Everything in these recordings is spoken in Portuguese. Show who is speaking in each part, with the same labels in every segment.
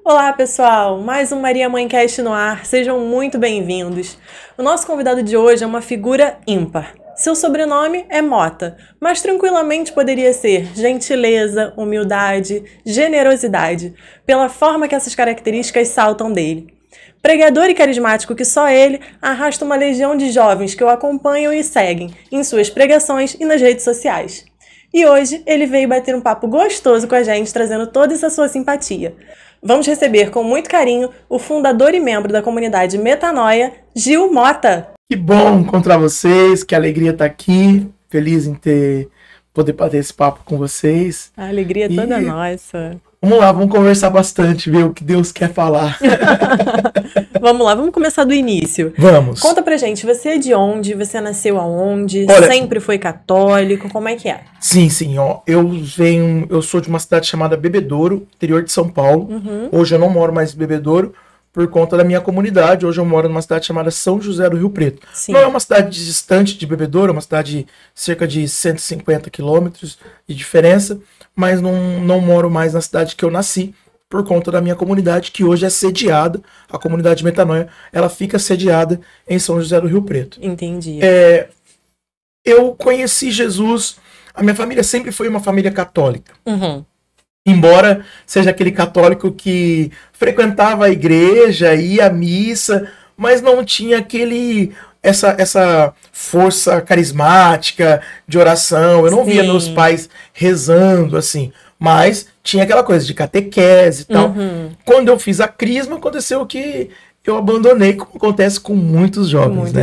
Speaker 1: Olá pessoal, mais um Maria Mãe Cast no ar, sejam muito bem-vindos. O nosso convidado de hoje é uma figura ímpar. Seu sobrenome é Mota, mas tranquilamente poderia ser gentileza, humildade, generosidade, pela forma que essas características saltam dele. Pregador e carismático que só ele, arrasta uma legião de jovens que o acompanham e seguem em suas pregações e nas redes sociais. E hoje ele veio bater um papo gostoso com a gente, trazendo toda essa sua simpatia. Vamos receber com muito carinho o fundador e membro da comunidade Metanoia, Gil Mota.
Speaker 2: Que bom encontrar vocês, que alegria estar aqui, feliz em poder bater esse papo com vocês.
Speaker 1: A alegria é toda nossa.
Speaker 2: Vamos lá, vamos conversar bastante, ver o que Deus quer falar.
Speaker 1: Vamos lá, vamos começar do início.
Speaker 2: Vamos.
Speaker 1: Conta pra gente, você é de onde? Você nasceu aonde?
Speaker 2: Olha,
Speaker 1: sempre foi católico? Como é que é?
Speaker 2: Sim, ó. Eu sou de uma cidade chamada Bebedouro, interior de São Paulo. Hoje eu não moro mais em Bebedouro por conta da minha comunidade. Hoje eu moro numa cidade chamada São José do Rio Preto.
Speaker 1: Sim.
Speaker 2: Não é uma cidade distante de Bebedouro, é uma cidade de cerca de 150 quilômetros de diferença, mas não moro mais na cidade que eu nasci, por conta da minha comunidade, que hoje é sediada, a comunidade Metanoia, ela fica sediada em São José do Rio Preto.
Speaker 1: Entendi.
Speaker 2: Eu conheci Jesus, a minha família sempre foi uma família católica. Embora seja aquele católico que frequentava a igreja, ia à missa, mas não tinha essa força carismática de oração. Eu não via meus pais rezando assim, mas tinha aquela coisa de catequese e tal. Quando eu fiz a crisma, aconteceu que eu abandonei, como acontece com muitos jovens,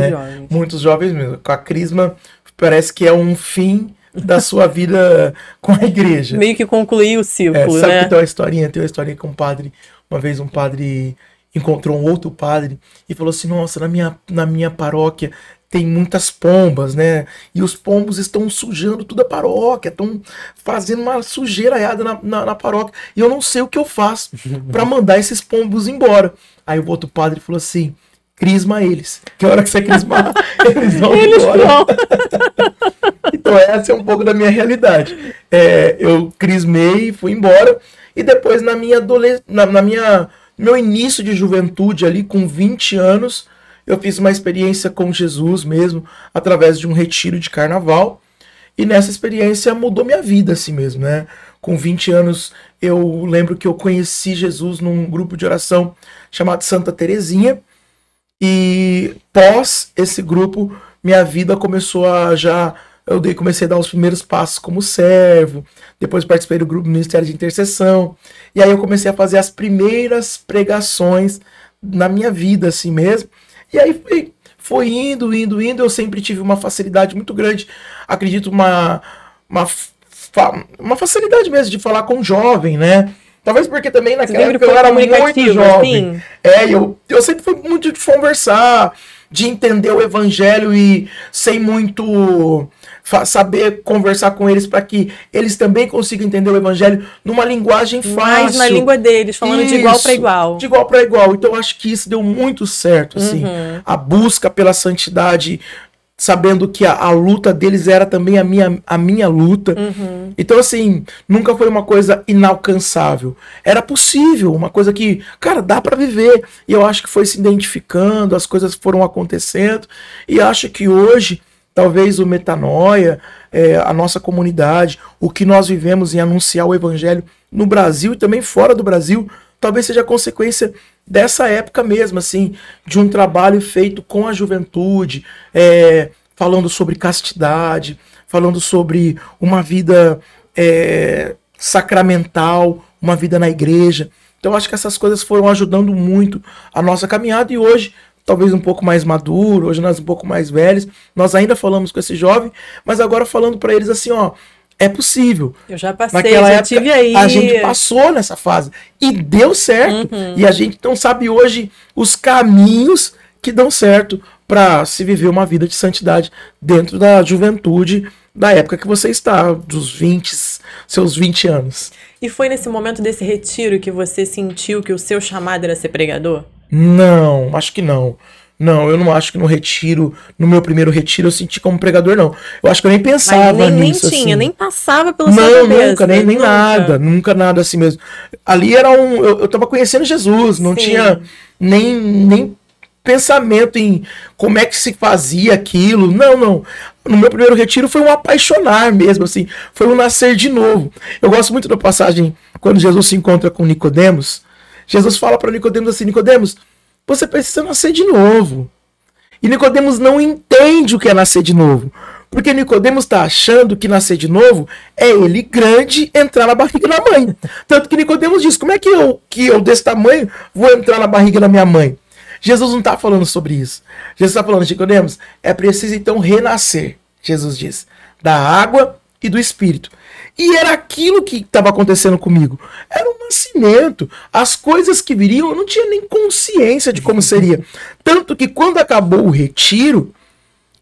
Speaker 2: Muitos jovens mesmo. Com a crisma parece que é um fim da sua vida com a igreja.
Speaker 1: Meio que concluir o ciclo,
Speaker 2: sabe que tem uma historinha com um padre. Uma vez um padre encontrou um outro padre e falou assim: nossa, na minha paróquia tem muitas pombas, né? E os pombos estão sujando toda a paróquia, estão fazendo uma sujeira na paróquia. E eu não sei o que eu faço para mandar esses pombos embora. Aí o outro padre falou assim: crisma eles. Que hora que você crismar, eles vão embora. Então essa é um pouco da minha realidade. Eu crismei, fui embora. E depois meu início de juventude ali, com 20 anos, eu fiz uma experiência com Jesus mesmo, através de um retiro de carnaval. E nessa experiência mudou minha vida assim mesmo, né? Com 20 anos, eu lembro que eu conheci Jesus num grupo de oração chamado Santa Terezinha. E pós esse grupo, minha vida começou comecei a dar os primeiros passos como servo, depois participei do grupo Ministério de Intercessão, e aí eu comecei a fazer as primeiras pregações na minha vida assim mesmo, e aí foi indo, eu sempre tive uma facilidade muito grande, acredito uma facilidade mesmo de falar com jovem, né? Talvez porque também naquela época eu era muito jovem. Assim? Eu sempre fui muito de conversar, de entender o evangelho e sem muito saber conversar com eles para que eles também consigam entender o evangelho numa linguagem fácil.
Speaker 1: Mais na língua deles, falando de igual para igual.
Speaker 2: De igual para igual. Então eu acho que isso deu muito certo, assim. A busca pela santidade, sabendo que a luta deles era também a minha luta. Então, assim, nunca foi uma coisa inalcançável. Era possível, uma coisa que, cara, dá para viver. E eu acho que foi se identificando, as coisas foram acontecendo. E acho que hoje, talvez o Metanoia, a nossa comunidade, o que nós vivemos em anunciar o evangelho no Brasil e também fora do Brasil, talvez seja consequência dessa época mesmo, assim, de um trabalho feito com a juventude, falando sobre castidade, falando sobre uma vida sacramental, uma vida na igreja. Então acho que essas coisas foram ajudando muito a nossa caminhada, e hoje, talvez um pouco mais maduro, hoje nós um pouco mais velhos, nós ainda falamos com esse jovem, mas agora falando para eles assim, ó, é possível.
Speaker 1: Eu já passei,
Speaker 2: naquela
Speaker 1: já
Speaker 2: época,
Speaker 1: tive aí.
Speaker 2: A gente passou nessa fase e deu certo. E a gente não sabe hoje os caminhos que dão certo para se viver uma vida de santidade dentro da juventude da época que você está, dos 20, seus 20 anos.
Speaker 1: E foi nesse momento desse retiro que você sentiu que o seu chamado era ser pregador?
Speaker 2: Não, acho que não. Não, eu não acho que no meu primeiro retiro, eu senti como pregador, não. Eu acho que eu nem pensava nisso.
Speaker 1: Nem tinha,
Speaker 2: assim.
Speaker 1: Nem passava pela sua cabeça.
Speaker 2: Não, nunca, nem nada. Nunca nada assim mesmo. Ali era eu tava conhecendo Jesus, não tinha nem pensamento em como é que se fazia aquilo. Não. No meu primeiro retiro foi um apaixonar mesmo, assim. Foi um nascer de novo. Eu gosto muito da passagem quando Jesus se encontra com Nicodemos. Jesus fala para Nicodemos assim: Nicodemos, você precisa nascer de novo. E Nicodemos não entende o que é nascer de novo. Porque Nicodemos está achando que nascer de novo é ele grande entrar na barriga da mãe. Tanto que Nicodemos diz: como é que eu desse tamanho vou entrar na barriga da minha mãe? Jesus não está falando sobre isso. Jesus está falando: Nicodemos, é preciso então renascer, Jesus diz, da água e do Espírito. E era aquilo que estava acontecendo comigo. Era um nascimento. As coisas que viriam, eu não tinha nem consciência de como seria. Tanto que quando acabou o retiro,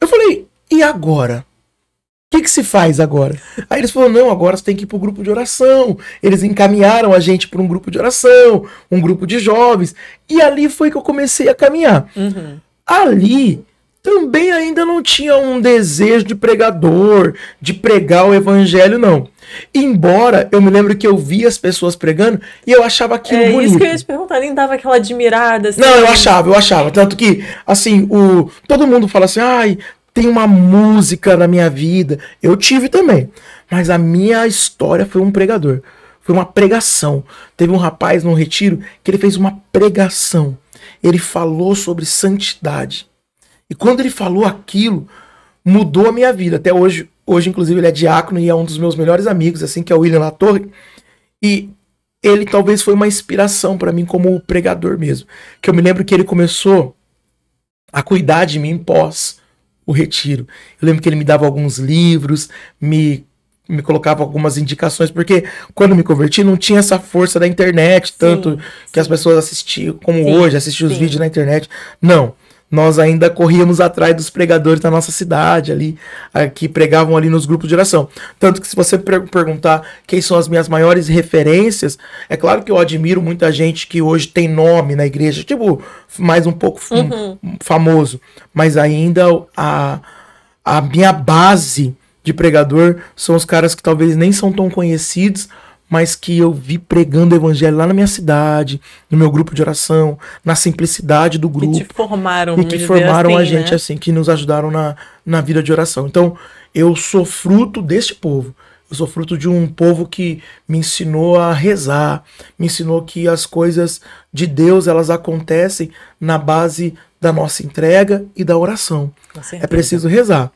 Speaker 2: eu falei: e agora? O que se faz agora? Aí eles falaram: não, agora você tem que ir para o grupo de oração. Eles encaminharam a gente para um grupo de oração, um grupo de jovens. E ali foi que eu comecei a caminhar.
Speaker 1: Uhum.
Speaker 2: Ali também ainda não tinha um desejo de pregador, de pregar o evangelho, não. Embora eu me lembro que eu via as pessoas pregando e eu achava aquilo bonito.
Speaker 1: Isso que eu ia te perguntar, nem dava aquela admirada. Assim,
Speaker 2: não, eu achava. Tanto que, assim, todo mundo fala assim: ai, tem uma música na minha vida. Eu tive também. Mas a minha história foi um pregador. Foi uma pregação. Teve um rapaz no retiro que ele fez uma pregação. Ele falou sobre santidade. E quando ele falou aquilo, mudou a minha vida. Até hoje, inclusive, ele é diácono e é um dos meus melhores amigos, assim, que é o William Latorre. E ele talvez foi uma inspiração para mim como pregador mesmo. Que eu me lembro que ele começou a cuidar de mim pós o retiro. Eu lembro que ele me dava alguns livros, me colocava algumas indicações, porque quando me converti não tinha essa força da internet, tanto que as pessoas assistiam, como hoje, assistem os vídeos na internet. Não. Nós ainda corríamos atrás dos pregadores da nossa cidade ali, que pregavam ali nos grupos de oração. Tanto que se você perguntar quem são as minhas maiores referências, é claro que eu admiro muita gente que hoje tem nome na igreja, tipo, mais um pouco famoso, mas ainda a minha base de pregador são os caras que talvez nem são tão conhecidos, mas que eu vi pregando o evangelho lá na minha cidade, no meu grupo de oração, na simplicidade do grupo.
Speaker 1: Que te formaram.
Speaker 2: E que formaram a gente, assim, que nos ajudaram na vida de oração. Então, eu sou fruto deste povo. Eu sou fruto de um povo que me ensinou a rezar, me ensinou que as coisas de Deus, elas acontecem na base da nossa entrega e da oração. É preciso rezar.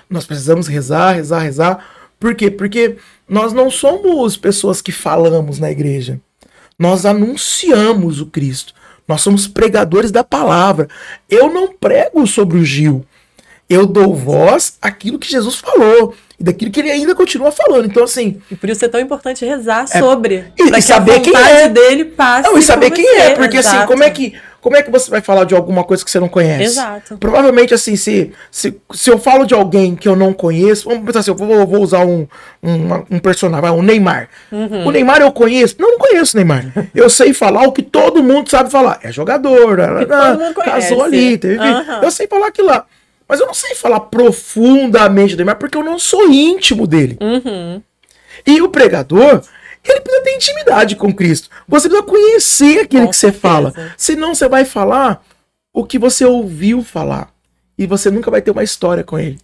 Speaker 2: Nós precisamos rezar. Por quê? Porque nós não somos pessoas que falamos na igreja. Nós anunciamos o Cristo. Nós somos pregadores da palavra. Eu não prego sobre o Gil. Eu dou voz àquilo que Jesus falou. E daquilo que ele ainda continua falando. Então, assim...
Speaker 1: E por isso é tão importante rezar sobre.
Speaker 2: E saber quem é.
Speaker 1: Dele passe.
Speaker 2: Não, e saber quem é. Porque, assim, como é que você vai falar de alguma coisa que você não conhece?
Speaker 1: Exato.
Speaker 2: Provavelmente, assim, se eu falo de alguém que eu não conheço, vamos pensar assim, eu vou usar um personagem, um Neymar. O Neymar eu conheço? Não conheço o Neymar. Eu sei falar o que todo mundo sabe falar. É jogador, casou ali, teve filho. Eu sei falar aquilo lá. Mas eu não sei falar profundamente do Neymar porque eu não sou íntimo dele. E o pregador... ele precisa ter intimidade com Cristo. Você precisa conhecer aquele que você fala. Senão você vai falar o que você ouviu falar. E você nunca vai ter uma história com ele.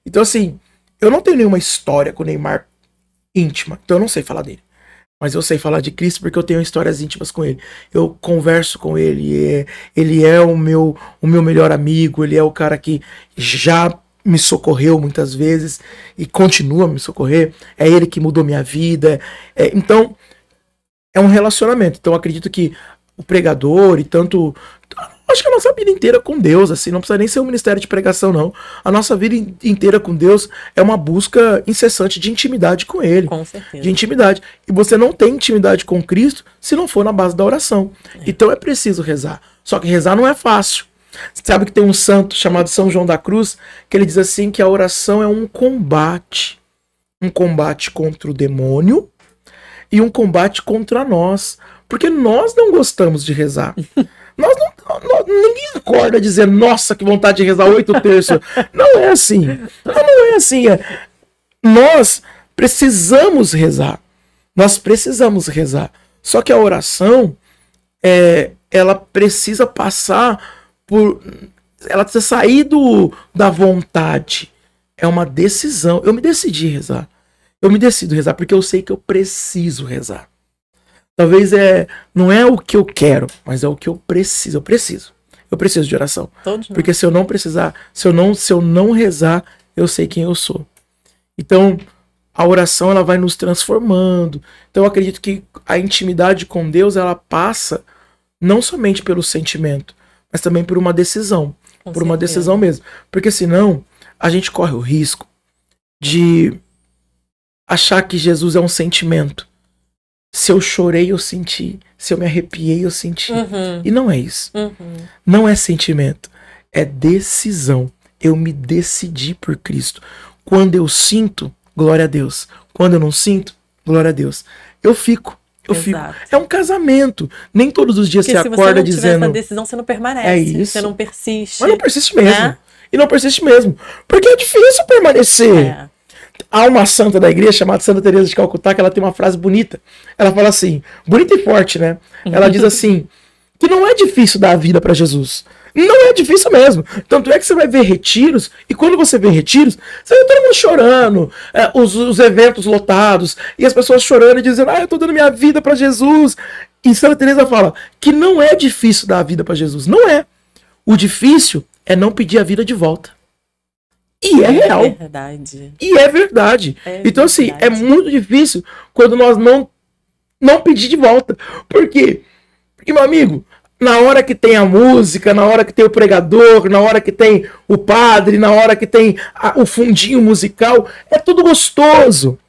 Speaker 2: Então, assim, eu não tenho nenhuma história com o Neymar íntima. Então eu não sei falar dele. Mas eu sei falar de Cristo porque eu tenho histórias íntimas com ele. Eu converso com ele. Ele é o meu melhor amigo. Ele é o cara que já me socorreu muitas vezes e continua a me socorrer. É ele que mudou minha vida. Então, é um relacionamento. Então, eu acredito que o pregador e tanto... acho que a nossa vida inteira com Deus, assim, não precisa nem ser um ministério de pregação, não. A nossa vida inteira com Deus é uma busca incessante de intimidade com Ele.
Speaker 1: Com certeza.
Speaker 2: De intimidade. E você não tem intimidade com Cristo se não for na base da oração. Então, é preciso rezar. Só que rezar não é fácil. Sabe que tem um santo chamado São João da Cruz, que ele diz assim que a oração é um combate. Um combate contra o demônio e um combate contra nós. Porque nós não gostamos de rezar. Ninguém acorda dizendo, nossa, que vontade de rezar 8 terços. Não é assim. Não é assim. Nós precisamos rezar. Nós precisamos rezar. Só que a oração, ela precisa passar por... Ela precisa sair da vontade. É uma decisão. Eu me decidi rezar. Eu me decido rezar porque eu sei que eu preciso rezar. Talvez não é o que eu quero, mas é o que eu preciso. Eu preciso de oração. Porque se eu não precisar, se eu não rezar, eu sei quem eu sou. Então, a oração ela vai nos transformando. Então, eu acredito que a intimidade com Deus ela passa não somente pelo sentimento, mas também por uma decisão. Por uma decisão mesmo. Porque senão, a gente corre o risco de achar que Jesus é um sentimento. Se eu chorei, eu senti. Se eu me arrepiei, eu senti. E não é isso. Não é sentimento. É decisão. Eu me decidi por Cristo. Quando eu sinto, glória a Deus. Quando eu não sinto, glória a Deus. Eu fico. É um casamento. Nem todos os dias porque você acorda dizendo... se você não tiver essa
Speaker 1: decisão, você não permanece.
Speaker 2: É isso.
Speaker 1: Você não persiste.
Speaker 2: Mas não persiste mesmo. E não persiste mesmo. Porque é difícil permanecer. Há uma santa da igreja chamada Santa Teresa de Calcutá que ela tem uma frase bonita. Ela fala assim, bonita e forte, né? Ela diz assim, que não é difícil dar a vida para Jesus. Não é difícil mesmo. Tanto é que você vai ver retiros, e quando você vê retiros, você vê todo mundo chorando, os eventos lotados, e as pessoas chorando e dizendo, eu tô dando minha vida para Jesus. E Santa Teresa fala que não é difícil dar a vida para Jesus. Não é. O difícil é não pedir a vida de volta. E é real.
Speaker 1: É verdade.
Speaker 2: E é verdade. Então, assim, é muito difícil quando nós não pedir de volta. Por quê? Porque, meu amigo, na hora que tem a música, na hora que tem o pregador, na hora que tem o padre, na hora que tem o fundinho musical, é tudo gostoso.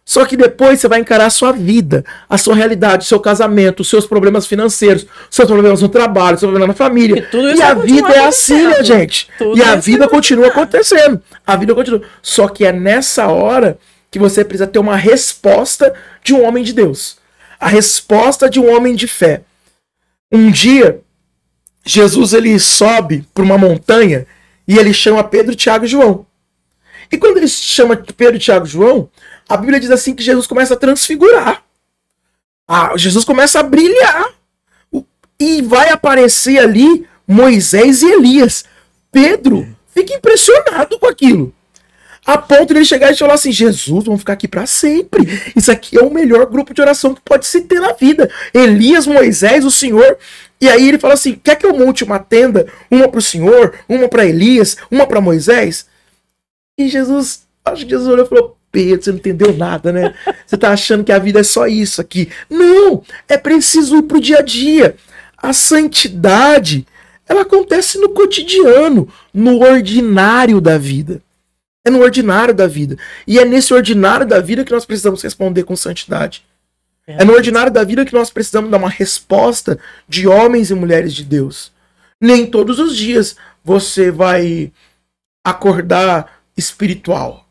Speaker 2: Só que depois você vai encarar a sua vida, a sua realidade, o seu casamento, os seus problemas financeiros, os seus problemas no trabalho, os seus problemas na família. E a vida é assim, né, gente? E a vida continua acontecendo. A vida continua. Só que é nessa hora que você precisa ter uma resposta de um homem de Deus. A resposta de um homem de fé. Um dia, Jesus ele sobe para uma montanha e ele chama Pedro, Tiago e João. E quando ele chama Pedro, Tiago e João, a Bíblia diz assim que Jesus começa a transfigurar. Jesus começa a brilhar. E vai aparecer ali Moisés e Elias. Pedro fica impressionado com aquilo. A ponto de ele chegar e falar assim, Jesus, vamos ficar aqui para sempre. Isso aqui é o melhor grupo de oração que pode se ter na vida. Elias, Moisés, o Senhor. E aí ele fala assim, quer que eu monte uma tenda? Uma para o Senhor, uma para Elias, uma para Moisés? E acho que Jesus olhou e falou, Pedro, você não entendeu nada, né? Você tá achando que a vida é só isso aqui. Não, é preciso ir pro dia a dia. A santidade, ela acontece no cotidiano, no ordinário da vida. É no ordinário da vida. E é nesse ordinário da vida que nós precisamos responder com santidade. É no ordinário da vida que nós precisamos dar uma resposta de homens e mulheres de Deus. Nem todos os dias você vai acordar espiritual.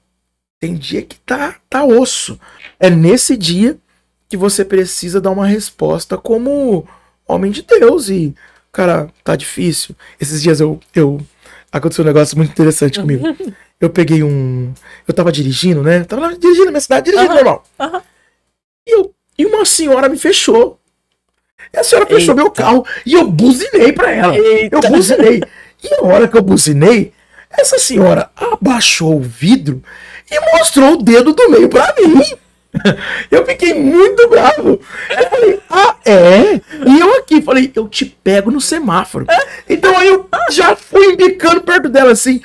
Speaker 2: Tem dia que tá osso. É nesse dia que você precisa dar uma resposta como homem de Deus. E, cara, tá difícil. Esses dias aconteceu um negócio muito interessante comigo. Eu peguei eu tava dirigindo, né? Tava lá dirigindo na minha cidade, dirigindo normal. E uma senhora me fechou. E a senhora fechou meu carro. E eu buzinei pra ela. Eu buzinei. E a hora que eu buzinei, essa senhora abaixou o vidro e mostrou o dedo do meio pra mim. Eu fiquei muito bravo. Eu falei, E eu aqui, falei, eu te pego no semáforo. Então aí eu já fui embicando perto dela assim.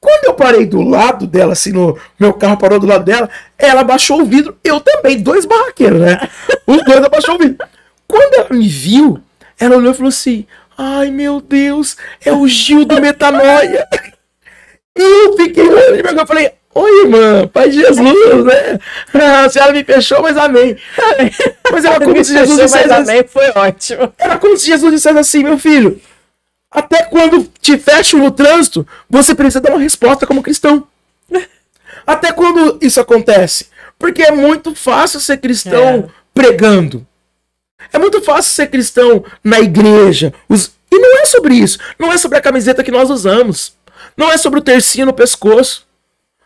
Speaker 2: Quando eu parei do lado dela, assim, meu carro parou do lado dela, ela abaixou o vidro, eu também, 2 barraqueiros, né? Os 2 abaixou o vidro. Quando ela me viu, ela olhou e falou assim, ai meu Deus, é o Gil do Metanoia. E eu fiquei olhando, eu falei, oi irmã, Pai de Jesus, né? A senhora me fechou, mas amém. Mas era como se Jesus dissesse
Speaker 1: amém, foi ótimo.
Speaker 2: Era como se Jesus dissesse assim, meu filho, Até quando te fecham no trânsito, você precisa dar uma resposta como cristão. Até quando isso acontece? Porque é muito fácil ser cristão pregando. É muito fácil ser cristão na igreja. E não é sobre isso. Não é sobre a camiseta que nós usamos. Não é sobre o tercinho no pescoço.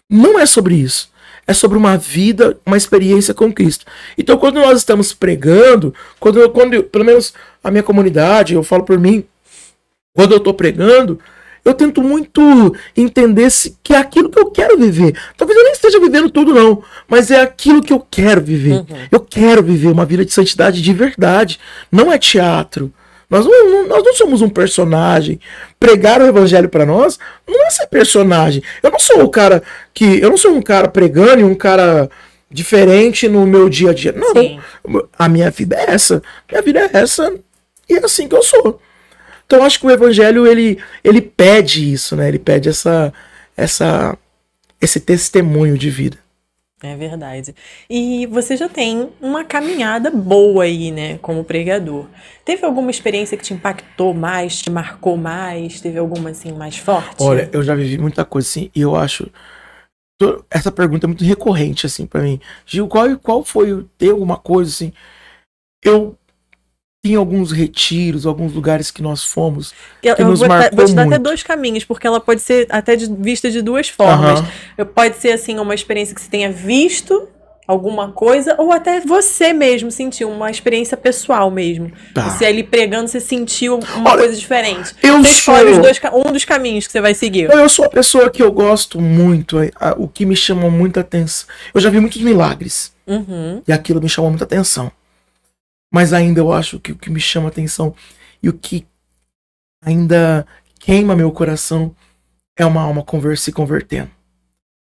Speaker 2: Não é sobre isso. É sobre uma vida, uma experiência com Cristo. Então, quando nós estamos pregando, quando pelo menos a minha comunidade, eu falo por mim, quando eu estou pregando, eu tento muito entender que é aquilo que eu quero viver. Talvez eu nem esteja vivendo tudo, não. Mas é aquilo que eu quero viver. Uhum. Eu quero viver uma vida de santidade de verdade. Não é teatro. Nós não somos um personagem. Pregar o evangelho para nós não é ser personagem. Eu não sou um cara pregando e um cara diferente no meu dia a dia. Não. Sim. A minha vida é essa. Minha vida é essa e é assim que eu sou. Então eu acho que o evangelho ele pede isso, né? Ele pede esse testemunho de vida.
Speaker 1: É verdade. E você já tem uma caminhada boa aí, né, como pregador. Teve alguma experiência que te impactou mais, te marcou mais? Teve alguma, assim, mais forte?
Speaker 2: Olha, eu já vivi muita coisa, assim, e eu acho... Essa pergunta é muito recorrente, assim, pra mim. Gil, qual foi... Tem alguma coisa, assim... Eu tinha alguns retiros, alguns lugares que nós fomos, que nos marcou
Speaker 1: vou te dar até dois caminhos, porque ela pode ser até vista de duas formas. Pode ser, assim, uma experiência que você tenha visto alguma coisa, ou até você mesmo sentiu uma experiência pessoal mesmo. Tá. Você ali pregando, você sentiu uma coisa diferente. Você escolhe um dos caminhos que você vai seguir.
Speaker 2: Eu sou a pessoa que eu gosto muito, o que me chama muita atenção. Eu já vi muitos milagres, e aquilo me chamou muita atenção. Mas ainda eu acho que o que me chama atenção e o que ainda queima meu coração é uma alma se convertendo.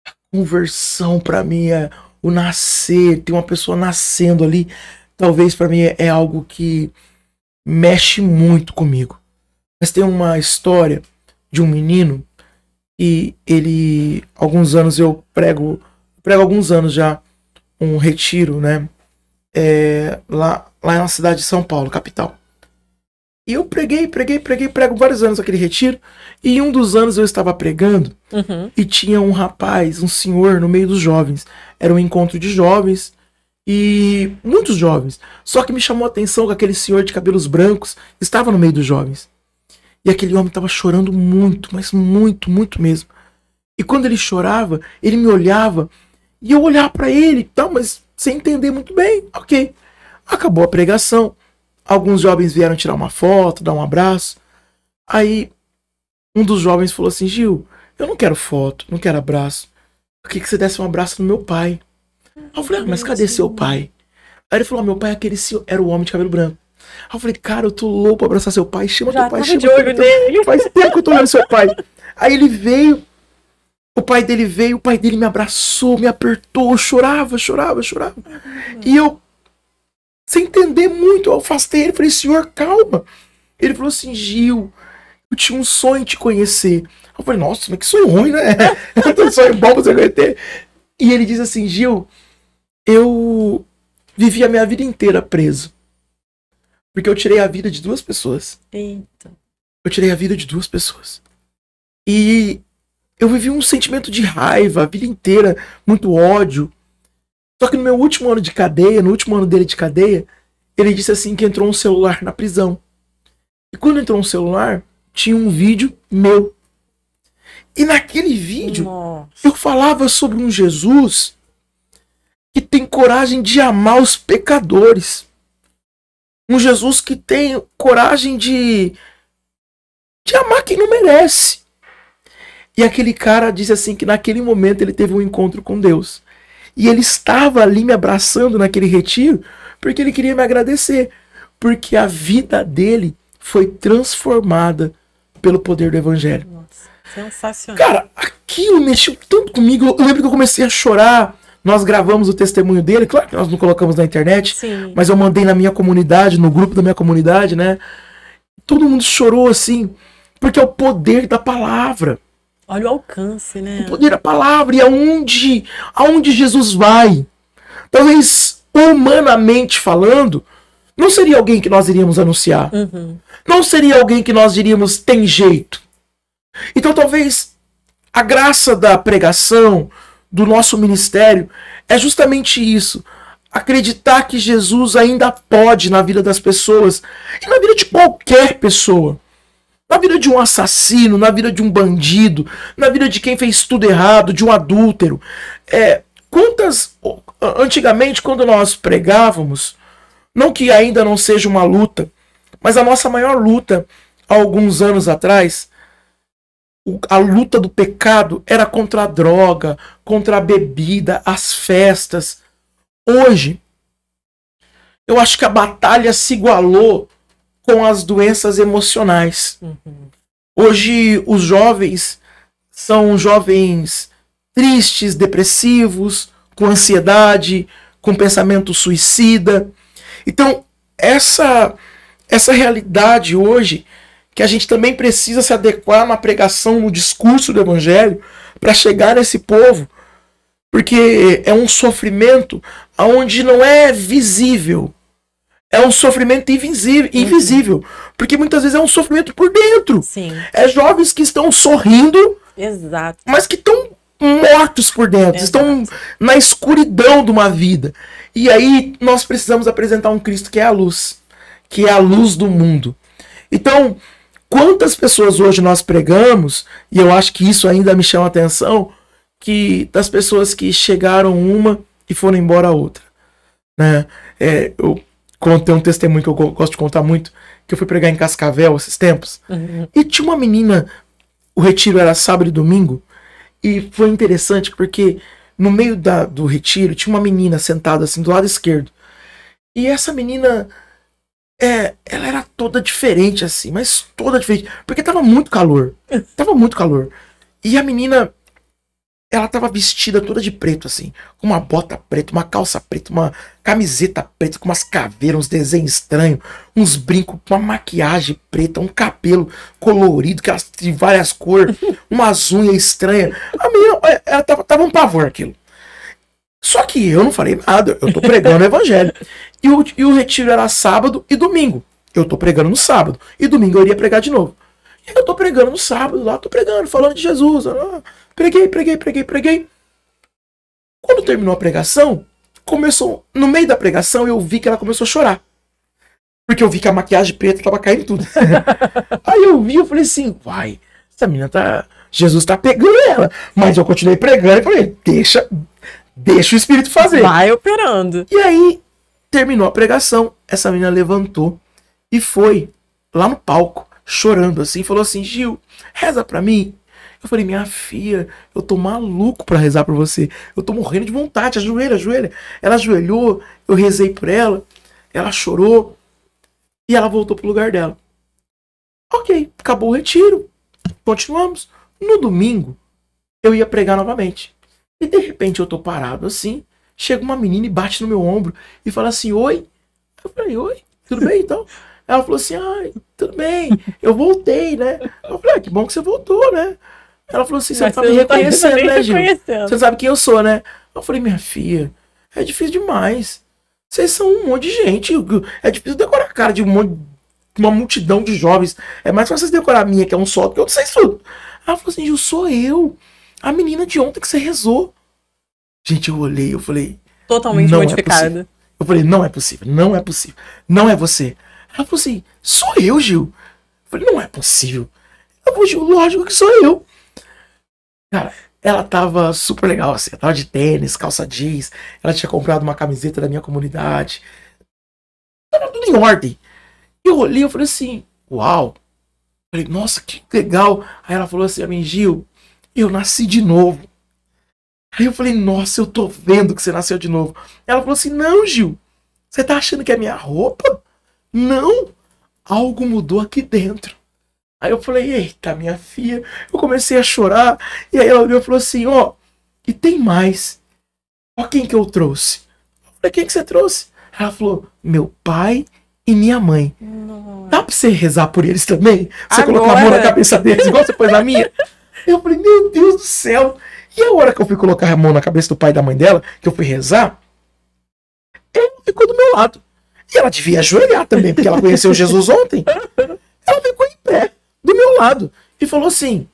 Speaker 2: A conversão pra mim é o nascer, tem uma pessoa nascendo ali. Talvez pra mim é algo que mexe muito comigo. Mas tem uma história de um menino e ele, alguns anos eu prego alguns anos já um retiro, né? Lá na cidade de São Paulo, capital. E eu prego vários anos aquele retiro. E em um dos anos eu estava pregando e tinha um rapaz, um senhor no meio dos jovens. Era um encontro de jovens e muitos jovens. Só que me chamou a atenção que aquele senhor de cabelos brancos estava no meio dos jovens. E aquele homem estava chorando muito, mas muito, muito mesmo. E quando ele chorava, ele me olhava e eu olhava para ele, tal, mas sem entender muito bem. Ok. Acabou a pregação. Alguns jovens vieram tirar uma foto, dar um abraço. Aí um dos jovens falou assim: Gil, eu não quero foto, não quero abraço. Eu queria que você desse um abraço no meu pai. Aí eu falei: mas cadê seu pai? Aí ele falou: meu pai é aquele senhor, era o homem de cabelo branco. Aí eu falei: cara, eu tô louco pra abraçar seu pai. Chama teu pai, chama
Speaker 1: de olho nele.
Speaker 2: Faz tempo que eu tô olhando seu pai. Aí ele veio. O pai dele veio, o pai dele me abraçou, me apertou, eu chorava. E eu, sem entender muito, eu afastei ele, falei: senhor, calma. Ele falou assim: Gil, eu tinha um sonho de te conhecer. Eu falei: nossa, mas que sonho ruim, né? Eu tenho um sonho bom pra você conhecer. E ele diz assim: Gil, eu vivi a minha vida inteira preso. Porque eu tirei a vida de 2 pessoas.
Speaker 1: Eita.
Speaker 2: Eu tirei a vida de 2 pessoas. E eu vivi um sentimento de raiva a vida inteira, muito ódio. Só que no meu último ano de cadeia, no último ano dele de cadeia, ele disse assim que entrou um celular na prisão. E quando entrou um celular, tinha um vídeo meu. E naquele vídeo, eu falava sobre um Jesus que tem coragem de amar os pecadores. Um Jesus que tem coragem de amar quem não merece. E aquele cara disse assim que naquele momento ele teve um encontro com Deus. E ele estava ali me abraçando naquele retiro porque ele queria me agradecer. Porque a vida dele foi transformada pelo poder do evangelho.
Speaker 1: Nossa, sensacional.
Speaker 2: Cara, aquilo mexeu tanto comigo. Eu lembro que eu comecei a chorar. Nós gravamos o testemunho dele. Claro que nós não colocamos na internet.
Speaker 1: Sim.
Speaker 2: Mas eu mandei na minha comunidade, no grupo da minha comunidade, né? Todo mundo chorou assim. Porque é o poder da palavra.
Speaker 1: Olha o alcance, né?
Speaker 2: O poder da palavra. E aonde Jesus vai. Talvez, humanamente falando, não seria alguém que nós iríamos anunciar. Não seria alguém que nós diríamos tem jeito. Então talvez a graça da pregação, do nosso ministério, é justamente isso. Acreditar que Jesus ainda pode na vida das pessoas e na vida de qualquer pessoa. Na vida de um assassino, na vida de um bandido, na vida de quem fez tudo errado, de um adúltero. Antigamente, quando nós pregávamos, não que ainda não seja uma luta, mas a nossa maior luta, há alguns anos atrás, a luta do pecado era contra a droga, contra a bebida, as festas. Hoje, eu acho que a batalha se igualou com as doenças emocionais. Hoje, os jovens são jovens tristes, depressivos, com ansiedade, com pensamento suicida. Então, essa realidade hoje, que a gente também precisa se adequar na pregação, no discurso do evangelho, para chegar nesse povo, porque é um sofrimento onde não é visível. É um sofrimento invisível. Porque muitas vezes é um sofrimento por dentro.
Speaker 1: Sim.
Speaker 2: É jovens que estão sorrindo,
Speaker 1: Exato.
Speaker 2: mas que estão mortos por dentro. Exato. Estão na escuridão de uma vida. E aí nós precisamos apresentar um Cristo que é a luz. Que é a luz do mundo. Então, quantas pessoas hoje nós pregamos, e eu acho que isso ainda me chama a atenção, que das pessoas que chegaram uma e foram embora a outra. Né? Eu contei um testemunho que eu gosto de contar muito, que eu fui pregar em Cascavel esses tempos, e tinha uma menina, o retiro era sábado e domingo, e foi interessante porque no meio do retiro tinha uma menina sentada assim do lado esquerdo, e essa menina, ela era toda diferente assim, mas toda diferente, porque tava muito calor, e a menina, ela tava vestida toda de preto, assim, com uma bota preta, uma calça preta, uma camiseta preta, com umas caveiras, uns desenhos estranhos, uns brincos, uma maquiagem preta, um cabelo colorido, que elas de várias cores, umas unhas estranhas. A menina, ela tava um pavor aquilo. Só que eu não falei nada, eu tô pregando o evangelho. E o retiro era sábado e domingo. Eu tô pregando no sábado. E domingo eu iria pregar de novo. E eu tô pregando no sábado lá, tô pregando, falando de Jesus. Preguei. Quando terminou a pregação, no meio da pregação, eu vi que ela começou a chorar. Porque eu vi que a maquiagem preta tava caindo tudo. Aí eu falei assim, vai, essa menina Jesus tá pegando ela. Mas eu continuei pregando e falei, deixa o Espírito fazer.
Speaker 1: Vai operando.
Speaker 2: E aí, terminou a pregação, essa menina levantou e foi lá no palco, chorando assim, falou assim, Gil, reza pra mim. Eu falei, minha filha, eu tô maluco pra rezar por você. Eu tô morrendo de vontade, ajoelha. Ela ajoelhou, eu rezei por ela, ela chorou e ela voltou pro lugar dela. Ok, acabou o retiro, continuamos. No domingo, eu ia pregar novamente. E de repente eu tô parado assim, chega uma menina e bate no meu ombro e fala assim, oi. Eu falei, oi, tudo bem então? Ela falou assim, ai, tudo bem, eu voltei, né? Eu falei, que bom que você voltou, né? Ela falou assim, você não tá me reconhecendo, né, Gil? Você sabe quem eu sou, né? Eu falei, minha filha, é difícil demais. Vocês são um monte de gente. É difícil decorar a cara de uma multidão de jovens. É mais fácil vocês decorar a minha, que é um só, do que eu não sei tudo. Ela falou assim, Gil, sou eu. A menina de ontem que você rezou. Gente, eu olhei, eu falei...
Speaker 1: Totalmente modificada.
Speaker 2: Eu falei, não é possível. Não é você. Ela falou assim, sou eu, Gil. Eu falei, não é possível. Eu falei, Gil, lógico que sou eu. Cara, ela tava super legal, assim. Ela tava de tênis, calça jeans. Ela tinha comprado uma camiseta da minha comunidade. Tava tudo em ordem. Eu olhei e falei assim, uau. Eu falei, nossa, que legal. Aí ela falou assim a mim, Gil, eu nasci de novo. Aí eu falei, nossa, eu tô vendo que você nasceu de novo. Ela falou assim, não, Gil, você tá achando que é minha roupa? Não, algo mudou aqui dentro. Aí eu falei, eita, minha filha. Eu comecei a chorar. E aí ela olhou e falou assim, ó, e tem mais. Ó quem que eu trouxe. Eu falei, quem que você trouxe? Ela falou, meu pai e minha mãe. Nossa. Dá pra você rezar por eles também? Você colocar a mão na cabeça deles, igual você pôs na minha? Eu falei, meu Deus do céu. E a hora que eu fui colocar a mão na cabeça do pai e da mãe dela, que eu fui rezar, ela ficou do meu lado. E ela devia ajoelhar também, porque ela conheceu Jesus ontem. ela ficou em pé, do meu lado, e falou assim,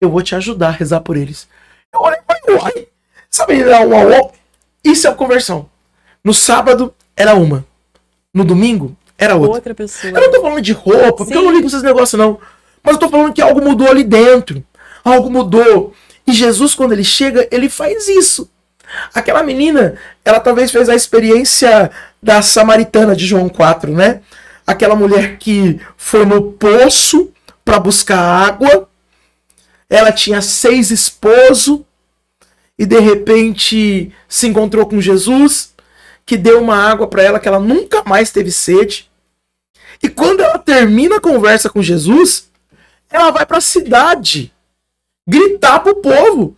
Speaker 2: eu vou te ajudar a rezar por eles. Eu olhei e falei, uai, sabe, isso é conversão. No sábado, era uma. No domingo, era outra pessoa. Eu não tô falando de roupa, porque eu não ligo pra esses negócios, não. Mas eu tô falando que algo mudou ali dentro. Algo mudou. E Jesus, quando ele chega, ele faz isso. Aquela menina, ela talvez fez a experiência da samaritana de João 4, né? Aquela mulher que foi no poço para buscar água. Ela tinha 6 esposos. E de repente se encontrou com Jesus, que deu uma água para ela que ela nunca mais teve sede. E quando ela termina a conversa com Jesus, ela vai para a cidade gritar para o povo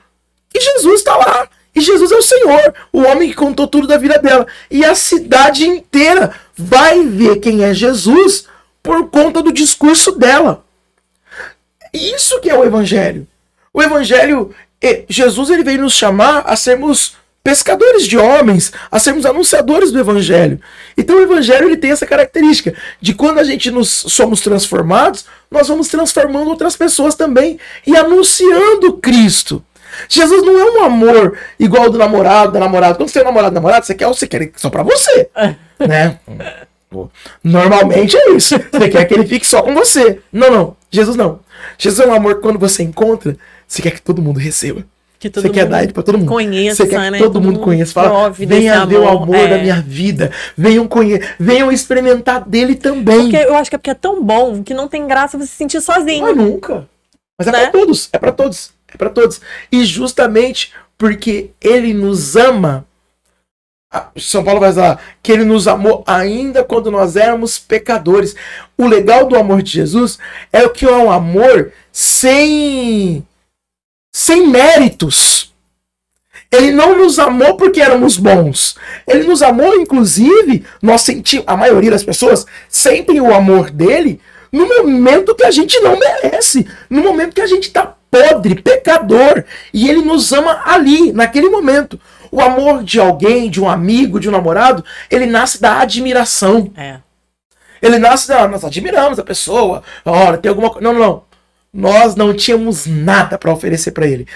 Speaker 2: que Jesus está lá. E Jesus é o Senhor, o homem que contou tudo da vida dela. E a cidade inteira vai ver quem é Jesus por conta do discurso dela. Isso que é o Evangelho. O Evangelho, Jesus ele veio nos chamar a sermos pescadores de homens, a sermos anunciadores do Evangelho. Então o Evangelho ele tem essa característica de quando a gente somos transformados, nós vamos transformando outras pessoas também e anunciando Cristo. Jesus não é um amor igual do namorado, da namorada. Quando você tem namorado, namorada, você quer só pra você, né? Normalmente é isso. Você quer que ele fique só com você. Não. Jesus não. Jesus é um amor que quando você encontra, você quer que todo mundo receba. Você quer dar ele pra todo mundo.
Speaker 1: Conheça,
Speaker 2: você quer que todo mundo conheça. Fala, venha ver o amor da minha vida. Venham experimentar dele também.
Speaker 1: Porque eu acho que é tão bom que não tem graça você se sentir sozinho.
Speaker 2: Mas nunca. Mas é pra todos. É pra todos. É pra todos. E justamente porque ele nos ama, São Paulo vai falar que ele nos amou ainda quando nós éramos pecadores. O legal do amor de Jesus é que é um amor sem méritos. Ele não nos amou porque éramos bons. Ele nos amou, inclusive, nós sentimos, a maioria das pessoas sentem o amor dele no momento que a gente não merece, no momento que a gente está podre, pecador, e ele nos ama ali, naquele momento. O amor de alguém, de um amigo, de um namorado, ele nasce da admiração. Ele nasce nós admiramos a pessoa, olha, tem alguma coisa. Não. Nós não tínhamos nada para oferecer para ele,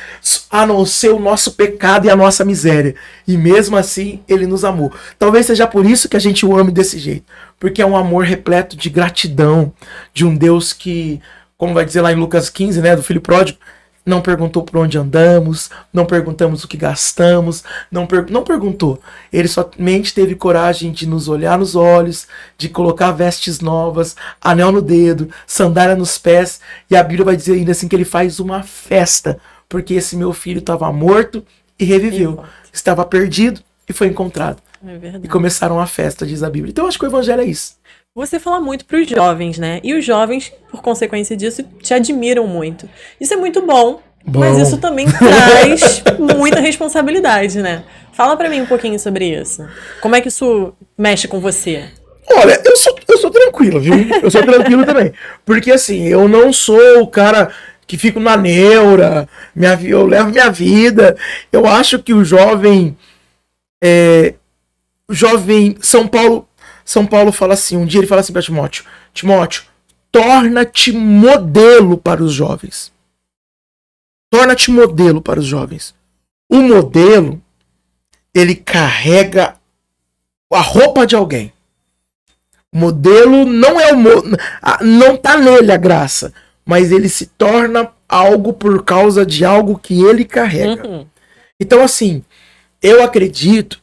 Speaker 2: a não ser o nosso pecado e a nossa miséria. E mesmo assim, ele nos amou. Talvez seja por isso que a gente o ame desse jeito. Porque é um amor repleto de gratidão, de um Deus que, como vai dizer lá em Lucas 15, né, do filho pródigo, não perguntou por onde andamos, não perguntamos o que gastamos, não perguntou. Ele somente teve coragem de nos olhar nos olhos, de colocar vestes novas, anel no dedo, sandália nos pés, e a Bíblia vai dizer ainda assim que ele faz uma festa, porque esse meu filho estava morto e reviveu, estava perdido e foi encontrado.
Speaker 1: É verdade.
Speaker 2: E começaram a festa, diz a Bíblia. Então eu acho que o Evangelho é isso.
Speaker 1: Você fala muito para os jovens, né? E os jovens, por consequência disso, te admiram muito. Isso é muito bom, mas isso também traz muita responsabilidade, né? Fala para mim um pouquinho sobre isso. Como é que isso mexe com você?
Speaker 2: Olha, eu sou tranquilo, viu? Eu sou tranquilo também. Porque assim, eu não sou o cara que fico na neura, eu levo minha vida. Eu acho que o jovem São Paulo fala assim, um dia ele fala assim para Timóteo, torna-te modelo para os jovens. Torna-te modelo para os jovens. O modelo, ele carrega a roupa de alguém. O modelo não é não está nele a graça, mas ele se torna algo por causa de algo que ele carrega. Então assim, eu acredito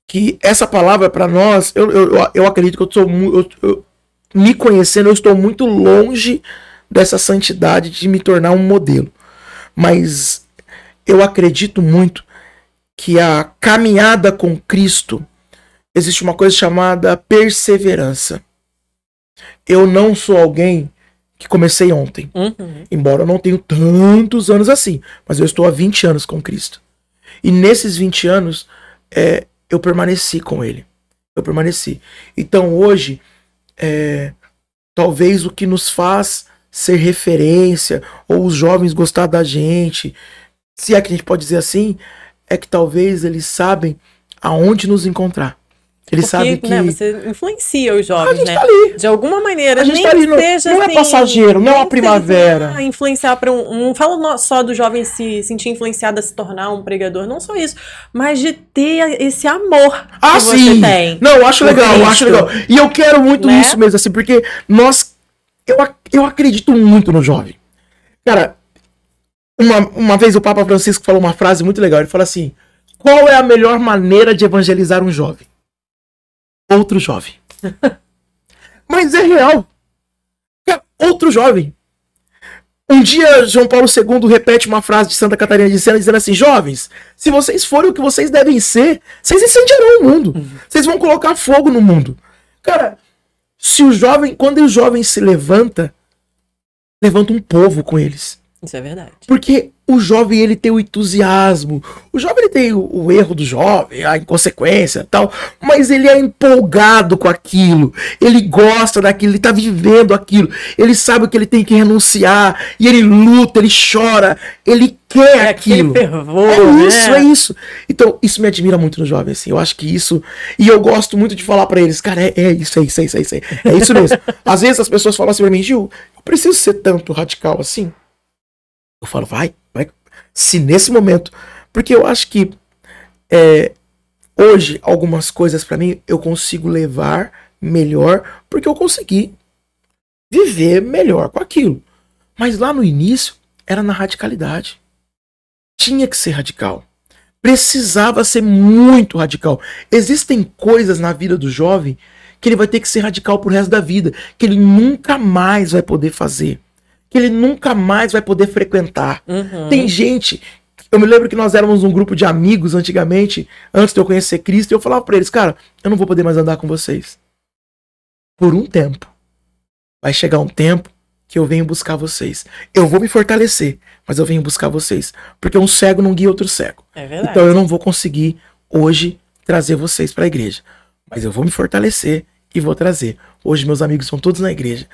Speaker 2: que essa palavra para nós, eu acredito que eu me conhecendo, eu estou muito longe dessa santidade de me tornar um modelo. Mas eu acredito muito que a caminhada com Cristo, existe uma coisa chamada perseverança. Eu não sou alguém que comecei ontem. Embora eu não tenha tantos anos assim, mas eu estou há 20 anos com Cristo. E nesses 20 anos, eu permaneci com ele. Eu permaneci. Então hoje, talvez o que nos faz ser referência, ou os jovens gostar da gente, se é que a gente pode dizer assim, é que talvez eles sabem aonde nos encontrar. Ele
Speaker 1: Porque,
Speaker 2: sabe que...
Speaker 1: né, você influencia os
Speaker 2: A
Speaker 1: jovens,
Speaker 2: gente
Speaker 1: né?
Speaker 2: tá ali.
Speaker 1: De alguma maneira.
Speaker 2: A gente
Speaker 1: nem
Speaker 2: tá ali,
Speaker 1: que
Speaker 2: não,
Speaker 1: seja,
Speaker 2: não é
Speaker 1: assim,
Speaker 2: passageiro, não é
Speaker 1: nem
Speaker 2: uma
Speaker 1: que
Speaker 2: primavera.
Speaker 1: seja influenciar para não falo só do jovem se sentir influenciado a se tornar um pregador, não só isso, mas de ter esse amor que você
Speaker 2: Sim!
Speaker 1: tem.
Speaker 2: Não, eu acho
Speaker 1: por
Speaker 2: legal, eu acho
Speaker 1: Cristo.
Speaker 2: legal. E eu quero muito
Speaker 1: Né?
Speaker 2: isso mesmo, assim, porque eu acredito muito no jovem. Cara, uma vez o Papa Francisco falou uma frase muito legal. Ele falou assim: qual é a melhor maneira de evangelizar um jovem? Outro jovem. Mas é real. É outro jovem. Um dia, João Paulo II repete uma frase de Santa Catarina de Sena, dizendo assim: jovens, se vocês forem o que vocês devem ser, vocês incendiarão o mundo. Vocês vão colocar fogo no mundo. Cara, quando o jovem se levanta um povo com eles.
Speaker 1: Isso é verdade.
Speaker 2: Porque o jovem, ele tem o entusiasmo. O jovem, ele tem o erro do jovem, a inconsequência e tal. Mas ele é empolgado com aquilo. Ele gosta daquilo, ele tá vivendo aquilo. Ele sabe o que ele tem que renunciar. E ele luta, ele chora. Ele quer aquilo.
Speaker 1: Fervor,
Speaker 2: É isso. Então, isso me admira muito no jovem, assim. Eu acho que isso... E eu gosto muito de falar pra eles: cara, é isso. É isso mesmo. Às vezes as pessoas falam assim pra mim: Gil, eu preciso ser tanto radical assim? Eu falo, vai. Se nesse momento... Porque eu acho que hoje, algumas coisas pra mim, eu consigo levar melhor, porque eu consegui viver melhor com aquilo. Mas lá no início, era na radicalidade. Tinha que ser radical. Precisava ser muito radical. Existem coisas na vida do jovem que ele vai ter que ser radical pro resto da vida, que ele nunca mais vai poder fazer, que ele nunca mais vai poder frequentar. Tem gente... Eu me lembro que nós éramos um grupo de amigos antigamente, antes de eu conhecer Cristo, e eu falava pra eles: cara, eu não vou poder mais andar com vocês. Por um tempo. Vai chegar um tempo que eu venho buscar vocês. Eu vou me fortalecer, mas eu venho buscar vocês. Porque um cego não guia outro cego.
Speaker 1: É verdade.
Speaker 2: Então eu não vou conseguir hoje trazer vocês pra igreja. Mas eu vou me fortalecer e vou trazer. Hoje meus amigos são todos na igreja.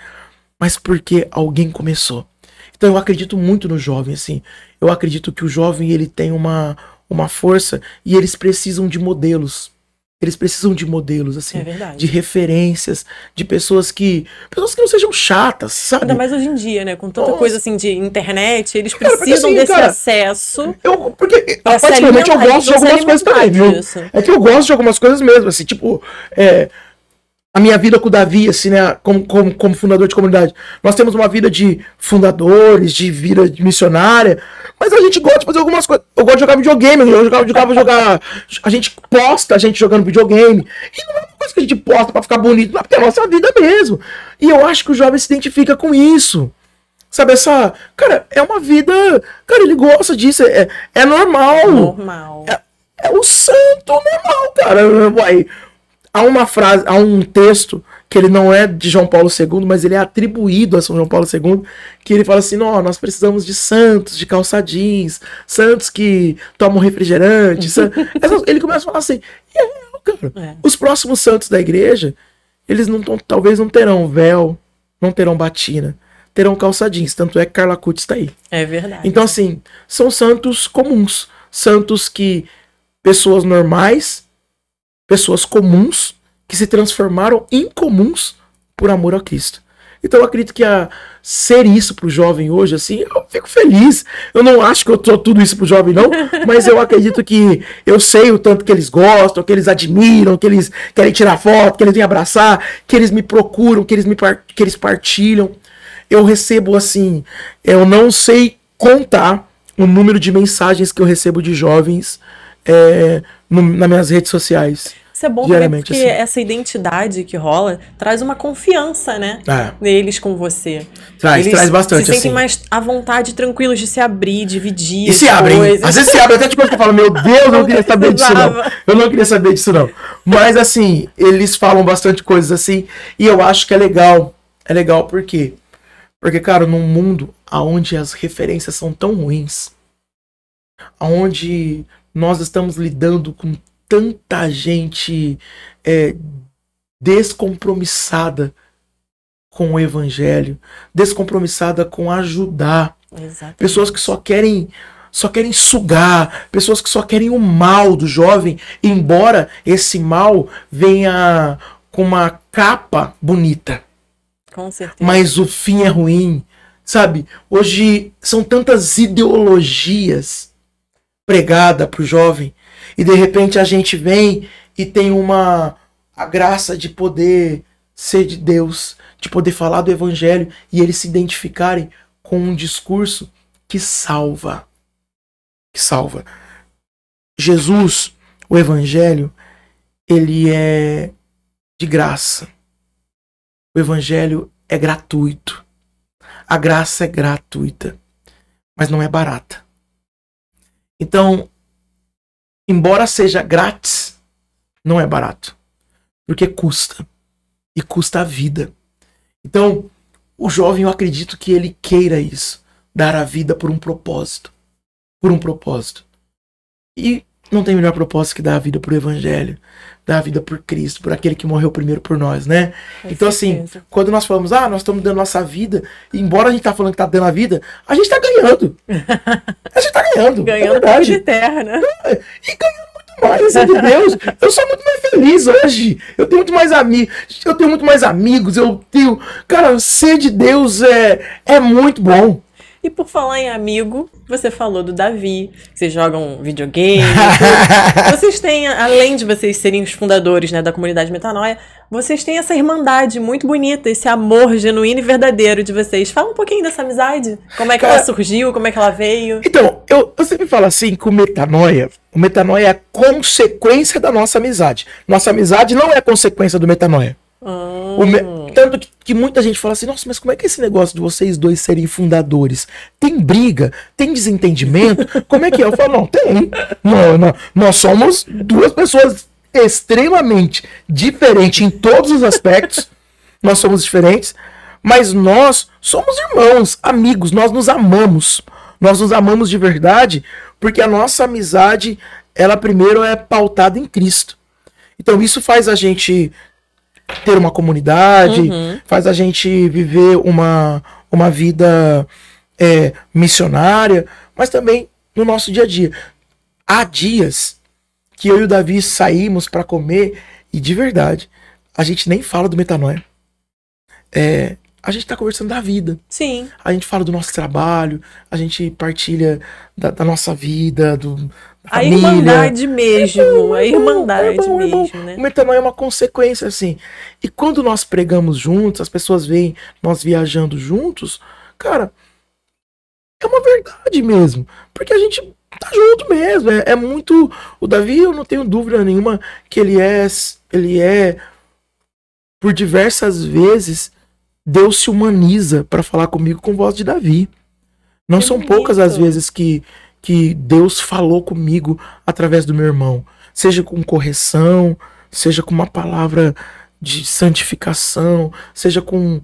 Speaker 2: Mas porque alguém começou. Então eu acredito muito no jovem, assim. Eu acredito que o jovem, ele tem uma força, e eles precisam de modelos. Eles precisam de modelos, assim.
Speaker 1: É verdade.
Speaker 2: De referências, de pessoas que não sejam chatas, sabe?
Speaker 1: Ainda mais hoje em dia, né? Com tanta
Speaker 2: Nossa.
Speaker 1: coisa assim de internet, eles
Speaker 2: Cara, porque,
Speaker 1: precisam
Speaker 2: assim,
Speaker 1: desse
Speaker 2: cara,
Speaker 1: acesso.
Speaker 2: Porque,
Speaker 1: pra se
Speaker 2: particularmente, eu
Speaker 1: alimentar,
Speaker 2: gosto de
Speaker 1: eles vão se
Speaker 2: algumas coisas também, viu?
Speaker 1: alimentar disso.
Speaker 2: É que eu gosto de algumas coisas mesmo, assim, tipo... a minha vida com o Davi, assim, né, como fundador de comunidade. Nós temos uma vida de fundadores, de vida de missionária, mas a gente gosta de fazer algumas coisas. Eu gosto de jogar videogame, a gente posta a gente jogando videogame, e não é uma coisa que a gente posta pra ficar bonito, não, porque é a nossa vida mesmo. E eu acho que o jovem se identifica com isso. Sabe, cara, é uma vida... Cara, ele gosta disso, é normal.
Speaker 1: Normal.
Speaker 2: É o santo normal, cara. Uai, há um texto que ele não é de João Paulo II, mas ele é atribuído a São João Paulo II, que ele fala assim: nós precisamos de santos de calça jeans, santos que tomam refrigerante. Ele começa a falar assim, cara. Os próximos santos da igreja, eles talvez não terão véu, não terão batina, terão calça jeans, tanto é que Carla Cucci está aí.
Speaker 1: É verdade.
Speaker 2: Então, assim, são santos comuns, santos que pessoas normais, pessoas comuns, que se transformaram em comuns por amor a Cristo. Então eu acredito que ser isso pro jovem hoje, assim, eu fico feliz. Eu não acho que eu sou tudo isso pro jovem, não, mas eu acredito que eu sei o tanto que eles gostam, que eles admiram, que eles querem tirar foto, que eles vêm abraçar, que eles me procuram, que eles partilham. Eu recebo, assim, eu não sei contar o número de mensagens que eu recebo de jovens nas minhas redes sociais.
Speaker 1: Isso é bom também porque assim, essa identidade que rola traz uma confiança, né? Neles com você.
Speaker 2: Traz bastante,
Speaker 1: se sentem mais à vontade, tranquilos de se abrir, dividir.
Speaker 2: E se abrem. Às vezes se abre até tipo que eu falo: meu Deus, eu não queria saber disso não. Eu não queria saber disso não. Mas assim, eles falam bastante coisas assim, e eu acho que é legal. É legal por quê? Porque, cara, num mundo onde as referências são tão ruins, onde nós estamos lidando com tanta gente descompromissada com o evangelho, descompromissada com ajudar.
Speaker 1: Exatamente.
Speaker 2: Pessoas que só querem só querem sugar, pessoas que só querem o mal do jovem, embora esse mal venha com uma capa bonita.
Speaker 1: Com certeza.
Speaker 2: Mas o fim é ruim, sabe? Hoje são tantas ideologias pregadas pro jovem, e de repente a gente vem e tem a graça de poder ser de Deus, de poder falar do evangelho e eles se identificarem com um discurso que salva. Que salva. Jesus, o evangelho, ele é de graça. O evangelho é gratuito. A graça é gratuita, mas não é barata. Então, embora seja grátis, não é barato. Porque custa. E custa a vida. Então, o jovem, eu acredito que ele queira isso. Dar a vida por um propósito. Por um propósito. E não tem melhor propósito que dar a vida por evangelho. Dar a vida por Cristo, por aquele que morreu primeiro por nós, né? Então, assim, quando nós falamos, nós estamos dando nossa vida, e embora a gente tá falando que tá dando a vida, a gente tá ganhando. A gente tá ganhando.
Speaker 1: Ganhando por de terra, né?
Speaker 2: E ganhando mais de Deus. Eu sou muito mais feliz hoje. Eu tenho muito mais amigos. Cara, ser de Deus é muito bom.
Speaker 1: E por falar em amigo, você falou do Davi, vocês jogam videogame, vocês têm, além de vocês serem os fundadores, né, da comunidade Metanoia, vocês têm essa irmandade muito bonita, esse amor genuíno e verdadeiro de vocês. Fala um pouquinho dessa amizade, como é que ela surgiu, como é que ela veio.
Speaker 2: Então, eu sempre falo assim que o Metanoia é a consequência da nossa amizade. Nossa amizade não é a consequência do Metanoia. Tanto que muita gente fala assim, nossa, mas como é que é esse negócio de vocês dois serem fundadores? Tem briga? Tem desentendimento? Como é que é? Eu falo, não, tem. Nós somos duas pessoas extremamente diferentes em todos os aspectos. Nós somos diferentes, mas nós somos irmãos, amigos, nós nos amamos. Nós nos amamos de verdade, porque a nossa amizade, ela primeiro é pautada em Cristo. Então isso faz a gente ter uma comunidade, faz a gente viver uma vida missionária, mas também no nosso dia a dia. Há dias que eu e o Davi saímos para comer e de verdade, a gente nem fala do Metanoia. A gente tá conversando da vida.
Speaker 1: Sim.
Speaker 2: A gente fala do nosso trabalho, a gente partilha da nossa vida,
Speaker 1: a irmandade mesmo, a irmandade mesmo, né?
Speaker 2: O Metanoia é uma consequência, assim. E quando nós pregamos juntos, as pessoas veem nós viajando juntos, cara, é uma verdade mesmo. Porque a gente tá junto mesmo. É muito... O Davi, eu não tenho dúvida nenhuma que ele é por diversas vezes, Deus se humaniza para falar comigo com voz de Davi. Não são poucas as vezes que Deus falou comigo através do meu irmão. Seja com correção, seja com uma palavra de santificação, seja com...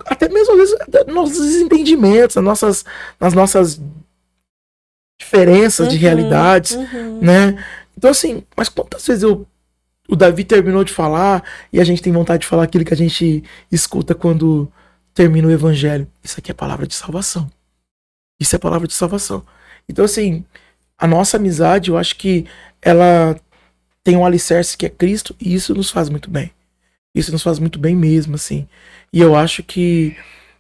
Speaker 2: Até mesmo, às vezes, nossos desentendimentos, nas nossas diferenças de realidades, né? Então, assim, mas quantas vezes o Davi terminou de falar e a gente tem vontade de falar aquilo que a gente escuta quando termina o evangelho? Isso aqui é palavra de salvação. Isso é palavra de salvação. Então, assim, a nossa amizade, eu acho que ela tem um alicerce que é Cristo, e isso nos faz muito bem. Isso nos faz muito bem mesmo, assim. E eu acho que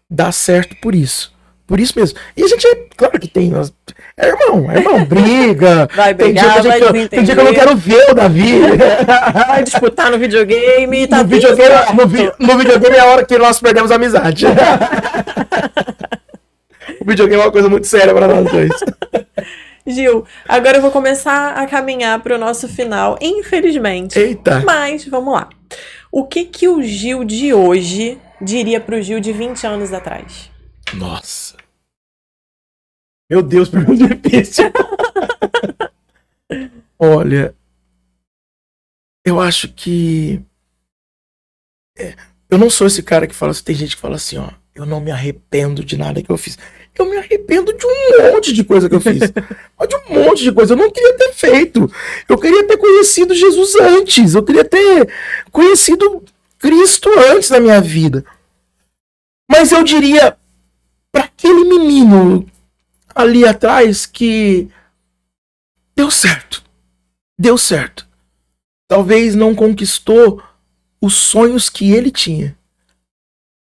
Speaker 2: dá certo por isso. Por isso mesmo. E a gente, claro que tem. É irmão, briga.
Speaker 1: Vai brigar,
Speaker 2: tem dia que eu não quero ver o Davi.
Speaker 1: Vai disputar no videogame. Tá
Speaker 2: no videogame é a hora que nós perdemos a amizade. O videogame é uma coisa muito séria para nós dois.
Speaker 1: Gil, agora eu vou começar a caminhar para o nosso final, infelizmente.
Speaker 2: Eita!
Speaker 1: Mas, vamos lá. O que o Gil de hoje diria pro Gil de 20 anos atrás?
Speaker 2: Nossa. Meu Deus, pergunta difícil. Olha, eu acho que... eu não sou esse cara que fala assim, tem gente que fala assim, ó, eu não me arrependo de nada que eu fiz. Eu me arrependo de um monte de coisa que eu fiz. De um monte de coisa. Eu não queria ter feito. Eu queria ter conhecido Jesus antes. Eu queria ter conhecido Cristo antes da minha vida. Mas eu diria, para aquele menino, ali atrás que deu certo. Deu certo. Talvez não conquistou os sonhos que ele tinha.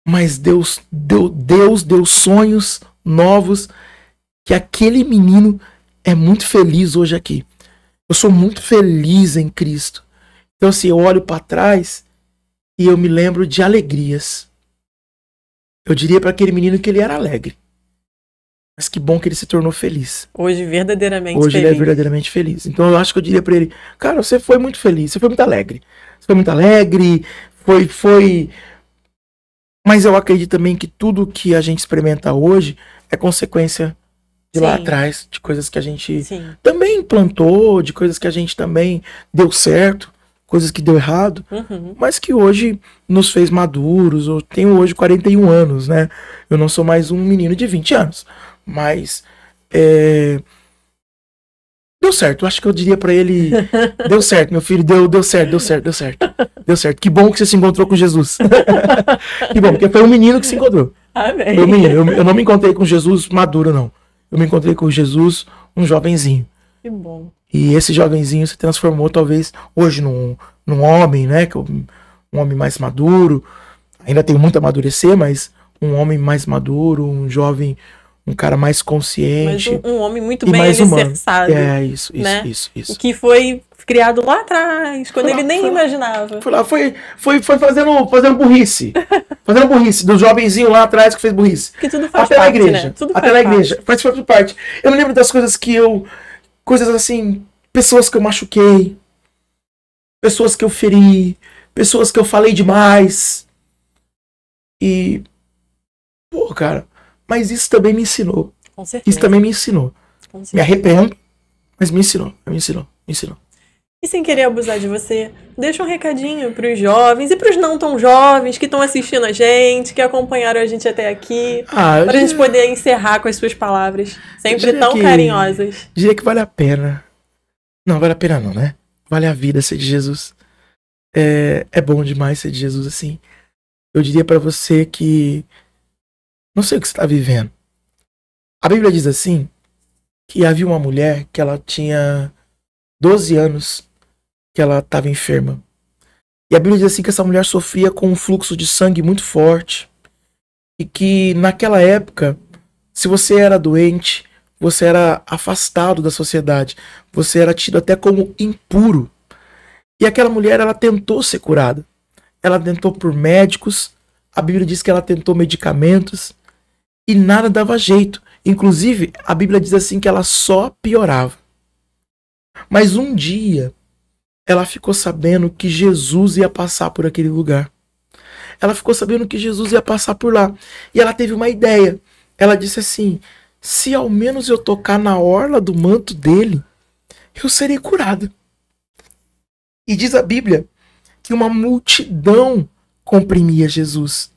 Speaker 2: Mas Deus deu sonhos novos que aquele menino é muito feliz hoje aqui. Eu sou muito feliz em Cristo. Então assim, eu olho para trás e eu me lembro de alegrias. Eu diria para aquele menino que ele era alegre. Mas que bom que ele se tornou feliz.
Speaker 1: Hoje verdadeiramente
Speaker 2: Hoje
Speaker 1: feliz.
Speaker 2: ele é verdadeiramente feliz. Então eu acho que eu diria para ele, cara, você foi muito feliz, você foi muito alegre. Você foi muito alegre, foi... Mas eu acredito também que tudo que a gente experimenta hoje é consequência de lá atrás, de coisas que a gente também plantou, de coisas que a gente também deu certo, coisas que deu errado, mas que hoje nos fez maduros. Eu tenho hoje 41 anos, né? Eu não sou mais um menino de 20 anos, mas deu certo. Eu acho que eu diria pra ele, deu certo, meu filho, deu certo. Deu certo. Que bom que você se encontrou com Jesus. Que bom, porque foi um menino que se encontrou.
Speaker 1: Amém.
Speaker 2: Foi um menino. Eu não me encontrei com Jesus maduro, não. Eu me encontrei com Jesus, um jovenzinho.
Speaker 1: Que bom.
Speaker 2: E esse jovenzinho se transformou, talvez, hoje num homem, né? Um homem mais maduro. Ainda tenho muito a amadurecer, mas um homem mais maduro, um jovem, um cara mais consciente.
Speaker 1: Mas um homem muito bem alicerçado.
Speaker 2: Isso.
Speaker 1: E que foi criado lá atrás, quando ele nem imaginava.
Speaker 2: Foi fazendo burrice. Fazendo burrice, do jovenzinho lá atrás que fez burrice.
Speaker 1: Que tudo faz
Speaker 2: até
Speaker 1: parte,
Speaker 2: na igreja.
Speaker 1: Né? Tudo
Speaker 2: até na igreja. Faz parte. Eu me lembro das coisas coisas assim, pessoas que eu machuquei, pessoas que eu feri, pessoas que eu falei demais. E, pô, cara, mas isso também me ensinou.
Speaker 1: Com certeza.
Speaker 2: Isso também me ensinou. Me arrependo, mas me ensinou.
Speaker 1: E sem querer abusar de você, deixa um recadinho pros jovens e pros não tão jovens que estão assistindo a gente, que acompanharam a gente até aqui, pra gente poder encerrar com as suas palavras, sempre tão carinhosas.
Speaker 2: Diria que vale a pena. Não, vale a pena não, né? Vale a vida ser de Jesus. É bom demais ser de Jesus assim. Eu diria pra você que não sei o que você está vivendo. A Bíblia diz assim, que havia uma mulher que ela tinha 12 anos que ela estava enferma. E a Bíblia diz assim que essa mulher sofria com um fluxo de sangue muito forte. E que naquela época, se você era doente, você era afastado da sociedade. Você era tido até como impuro. E aquela mulher, ela tentou ser curada. Ela tentou por médicos. A Bíblia diz que ela tentou medicamentos. E nada dava jeito. Inclusive, a Bíblia diz assim que ela só piorava. Mas um dia, ela ficou sabendo que Jesus ia passar por aquele lugar. Ela ficou sabendo que Jesus ia passar por lá. E ela teve uma ideia. Ela disse assim, se ao menos eu tocar na orla do manto dele, eu serei curada. E diz a Bíblia que uma multidão comprimia Jesus.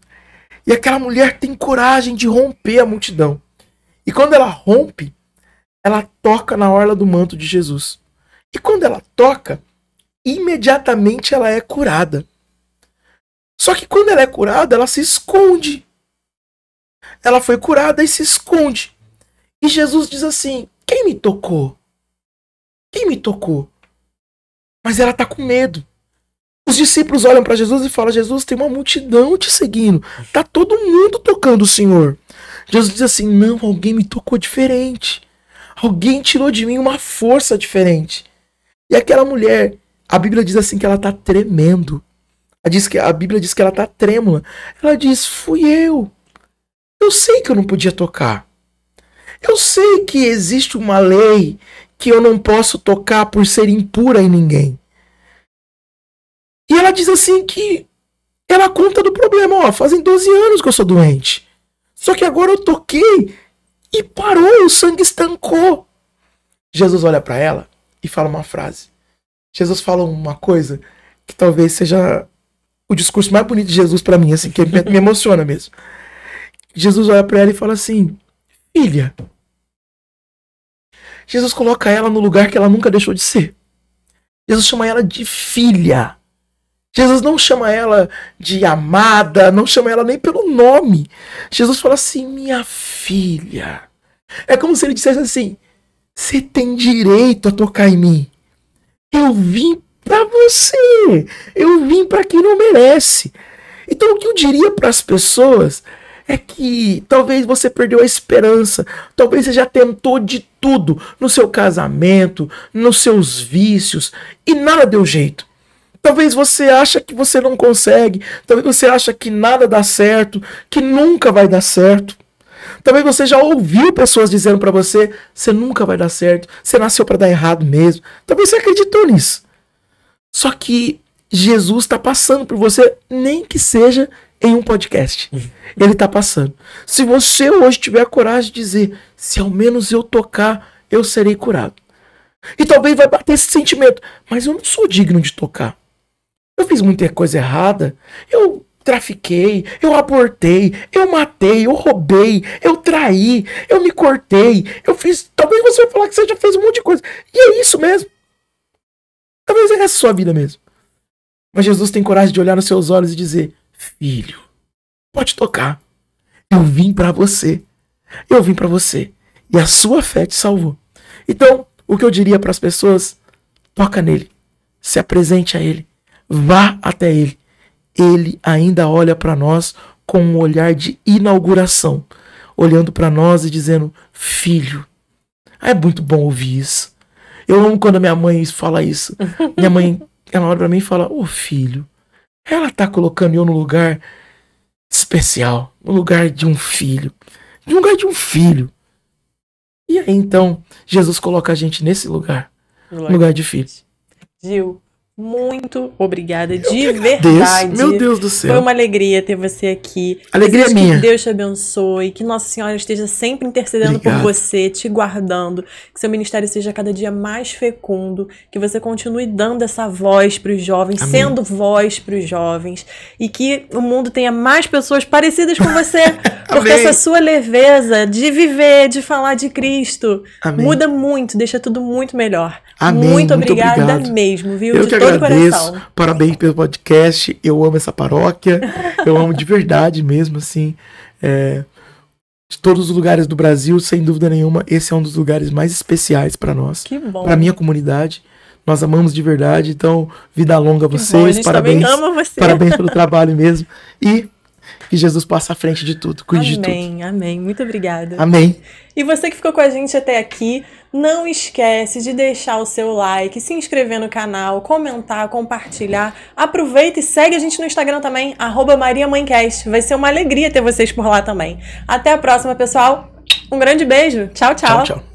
Speaker 2: E aquela mulher tem coragem de romper a multidão. E quando ela rompe, ela toca na orla do manto de Jesus. E quando ela toca, imediatamente ela é curada. Só que quando ela é curada, ela se esconde. Ela foi curada e se esconde. E Jesus diz assim, quem me tocou? Quem me tocou? Mas ela está com medo. Os discípulos olham para Jesus e falam, Jesus, tem uma multidão te seguindo. Tá todo mundo tocando o Senhor. Jesus diz assim, não, alguém me tocou diferente. Alguém tirou de mim uma força diferente. E aquela mulher, a Bíblia diz assim que ela tá tremendo. A Bíblia diz que ela tá trêmula. Ela diz, fui eu. Eu sei que eu não podia tocar. Eu sei que existe uma lei que eu não posso tocar por ser impura em ninguém. E ela diz assim que ela conta do problema. Ó, fazem 12 anos que eu sou doente. Só que agora eu toquei e parou, o sangue estancou. Jesus olha para ela e fala uma frase. Jesus fala uma coisa que talvez seja o discurso mais bonito de Jesus para mim, assim, que me emociona mesmo. Jesus olha para ela e fala assim, filha. Jesus coloca ela no lugar que ela nunca deixou de ser. Jesus chama ela de filha. Jesus não chama ela de amada, não chama ela nem pelo nome. Jesus fala assim, minha filha. É como se ele dissesse assim: você tem direito a tocar em mim. Eu vim pra você. Eu vim pra quem não merece. Então o que eu diria para as pessoas é que talvez você perdeu a esperança. Talvez você já tentou de tudo no seu casamento, nos seus vícios, e nada deu jeito. Talvez você acha que você não consegue. Talvez você acha que nada dá certo, que nunca vai dar certo. Talvez você já ouviu pessoas dizendo para você: você nunca vai dar certo, você nasceu para dar errado mesmo. Talvez você acreditou nisso. Só que Jesus está passando por você, nem que seja em um podcast. Ele está passando. Se você hoje tiver a coragem de dizer: se ao menos eu tocar, eu serei curado. E talvez vai bater esse sentimento: mas eu não sou digno de tocar. Eu fiz muita coisa errada. Eu trafiquei, eu abortei, eu matei, eu roubei, eu traí, eu me cortei, eu fiz... Talvez você vai falar que você já fez um monte de coisa. E é isso mesmo. Talvez é essa a sua vida mesmo. Mas Jesus tem coragem de olhar nos seus olhos e dizer: filho, pode tocar. Eu vim pra você. Eu vim pra você. E a sua fé te salvou. Então, o que eu diria para as pessoas: toca nele. Se apresente a ele. Vá até ele. Ele ainda olha para nós com um olhar de inauguração, olhando para nós e dizendo: filho. É muito bom ouvir isso. Eu amo quando a minha mãe fala isso. Minha mãe, ela olha para mim e fala: ô filho, ela tá colocando eu no lugar especial, no lugar de um filho, no lugar de um filho. E aí então Jesus coloca a gente nesse lugar, lugar de filho.
Speaker 1: Gil, muito obrigada, de verdade.
Speaker 2: Meu Deus do céu.
Speaker 1: Foi uma alegria ter você aqui.
Speaker 2: Alegria é minha.
Speaker 1: Que Deus te abençoe, que Nossa Senhora esteja sempre intercedendo por você, te guardando, que seu ministério seja cada dia mais fecundo, que você continue dando essa voz para os jovens,
Speaker 2: Amém.
Speaker 1: Sendo voz para os jovens, e que o mundo tenha mais pessoas parecidas com você, porque essa sua leveza de viver, de falar de Cristo,
Speaker 2: Amém.
Speaker 1: Muda muito, deixa tudo muito melhor.
Speaker 2: Amém.
Speaker 1: Muito obrigada mesmo, viu?
Speaker 2: Eu
Speaker 1: de
Speaker 2: que
Speaker 1: todo
Speaker 2: agradeço.
Speaker 1: coração.
Speaker 2: Parabéns pelo podcast. Eu amo essa paróquia. Eu amo de verdade mesmo, assim. De todos os lugares do Brasil, sem dúvida nenhuma, esse é um dos lugares mais especiais para nós.
Speaker 1: Que bom.
Speaker 2: Para minha comunidade. Nós amamos de verdade. Então, vida longa a vocês.
Speaker 1: Bom, a gente
Speaker 2: parabéns.
Speaker 1: também ama você.
Speaker 2: Parabéns pelo trabalho mesmo. E que Jesus passe à frente de tudo. Cuide de tudo.
Speaker 1: Amém, amém. Muito obrigada.
Speaker 2: Amém.
Speaker 1: E você que ficou com a gente até aqui, não esquece de deixar o seu like, se inscrever no canal, comentar, compartilhar. Aproveita e segue a gente no Instagram também, @mariamãecast. Vai ser uma alegria ter vocês por lá também. Até a próxima, pessoal. Um grande beijo. Tchau, tchau.
Speaker 2: Tchau, tchau.